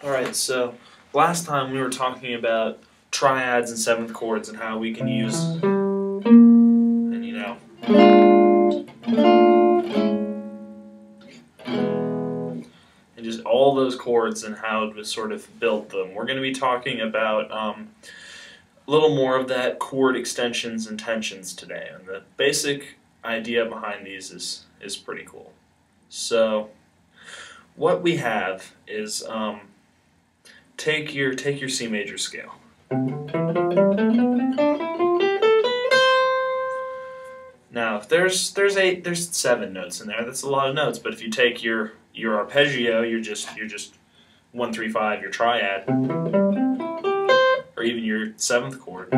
Alright, so last time we were talking about triads and seventh chords and how we can use, and you know, and just all those chords and how to sort of build them. We're going to be talking about a little more of that chord extensions and tensions today, and the basic idea behind these is pretty cool. So what we have is take your C major scale. Now, if there's 7 notes in there. That's a lot of notes. But if you take your arpeggio, you're just 1 3 5, your triad, or even your seventh chord,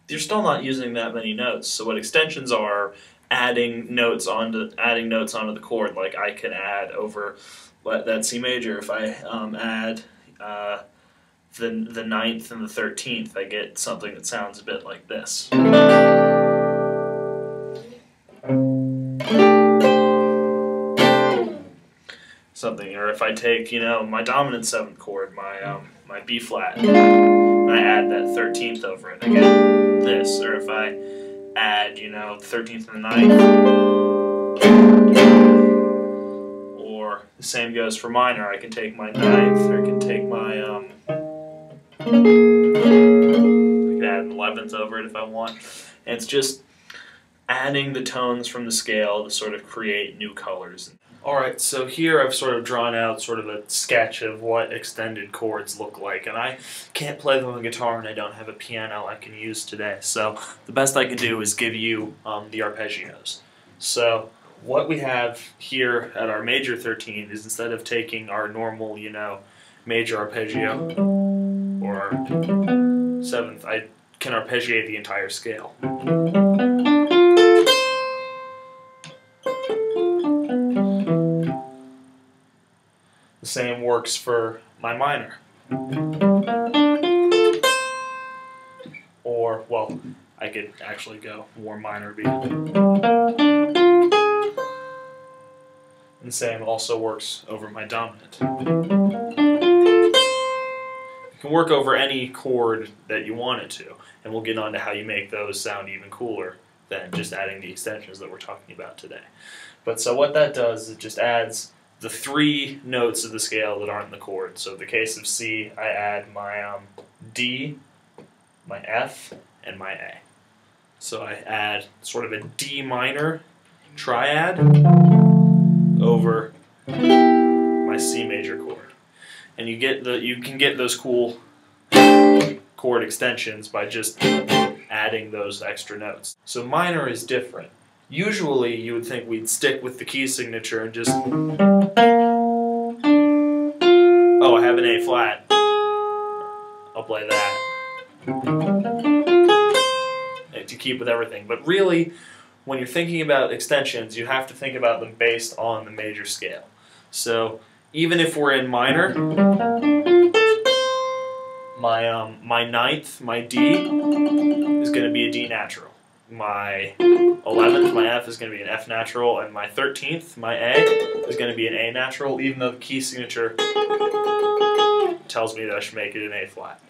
you're still not using that many notes. So what extensions are adding notes onto the chord. Like I can add over that C major. If I add the 9th and the 13th, I get something that sounds a bit like this. Something, or if I take, my dominant 7th chord, my B flat, and I add that 13th over it, I get this. Or if I add, 13th and the 9th, or the same goes for minor. I can take my 9th, or I can take my I can add an 11th over it if I want. And it's just adding the tones from the scale to sort of create new colors. Alright, so here I've sort of drawn out sort of a sketch of what extended chords look like, and I can't play them on guitar and I don't have a piano I can use today, so the best I can do is give you the arpeggios. So what we have here at our major 13 is, instead of taking our normal, major arpeggio or our 7th, I can arpeggiate the entire scale. The same works for my minor. Or, well, I could actually go more minor beat. And the same also works over my dominant. You can work over any chord that you want it to, and we'll get on to how you make those sound even cooler than just adding the extensions that we're talking about today. But so what that does is it just adds the 3 notes of the scale that aren't in the chord. So in the case of C, I add my D, my F, and my A. So I add sort of a D minor triad over my C major chord. And you can get those cool chord extensions by just adding those extra notes. So minor is different. Usually you would think we'd stick with the key signature and just, oh, I have an A flat, I'll play that, to keep with everything. But really, when you're thinking about extensions, you have to think about them based on the major scale. So even if we're in minor, my 9th, my D, is going to be a D natural. My 11th, my F, is going to be an F natural, and my 13th, my A, is going to be an A natural, even though the key signature tells me that I should make it an A flat.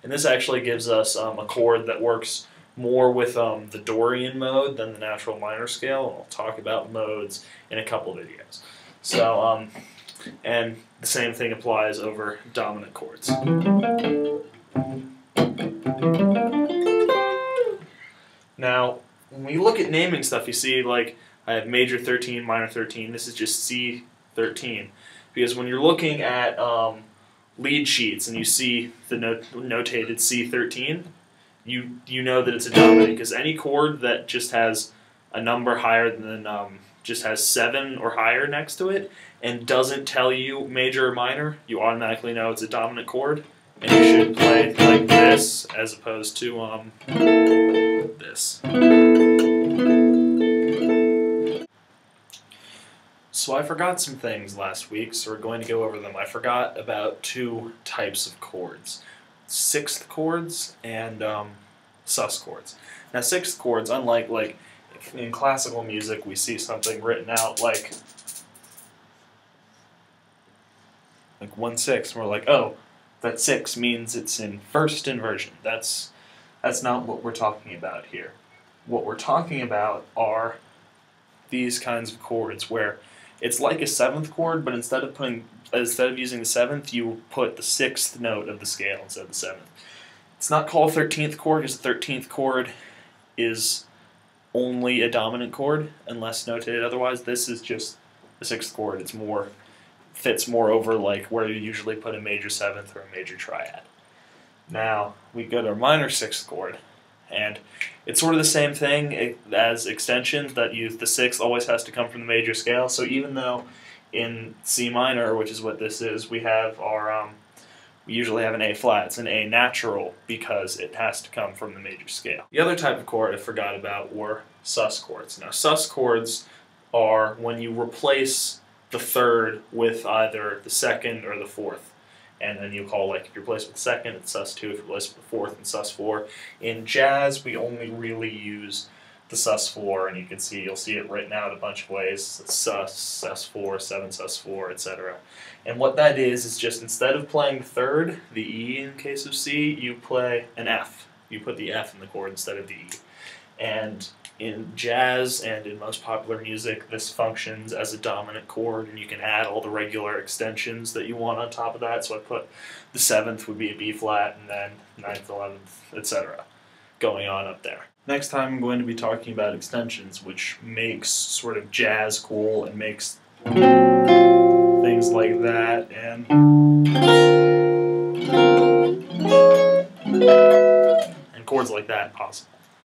And this actually gives us a chord that works more with the Dorian mode than the natural minor scale, and I'll talk about modes in a couple of videos. So, and the same thing applies over dominant chords. Now, when we look at naming stuff, you see, like, I have major 13, minor 13. This is just C13. Because when you're looking at lead sheets and you see the notated C13, you know that it's a dominant, because any chord that just has a number higher than, just has 7 or higher next to it and doesn't tell you major or minor, you automatically know it's a dominant chord. And you should play like this as opposed to this. So I forgot some things last week, so we're going to go over them. I forgot about two types of chords: sixth chords and sus chords. Now, sixth chords, unlike in classical music, we see something written out like 1/6, and we're like, oh, that 6 means it's in first inversion. That's not what we're talking about here. What we're talking about are these kinds of chords where it's like a seventh chord, but instead of using the seventh, you put the sixth note of the scale instead of the seventh. It's not called a 13th chord because the 13th chord is only a dominant chord unless notated otherwise. This is just the sixth chord. It's fits more over like where you usually put a major seventh or a major triad. Now we go to a minor sixth chord, and it's sort of the same thing as extensions, that the sixth always has to come from the major scale. So even though in C minor, which is what this is, we have our we usually have an A flat. It's an A natural because it has to come from the major scale. The other type of chord I forgot about were sus chords. Now, sus chords are when you replace the third with either the second or the fourth. And then you call, like, if you replace with the second, it's sus2. If you replace with the fourth, it's sus4. In jazz, we only really use the sus4, and you'll see it written out a bunch of ways. It's sus, sus4, 7 sus4, etc. And what that is just instead of playing the third, the E in case of C, you play an F. You put the F in the chord instead of the E. And in jazz and in most popular music, this functions as a dominant chord, and you can add all the regular extensions that you want on top of that. So I put the 7th would be a B flat, and then 9th, 11th, etc. going on up there. Next time I'm going to be talking about extensions, which makes sort of jazz cool and makes things like that and chords like that possible.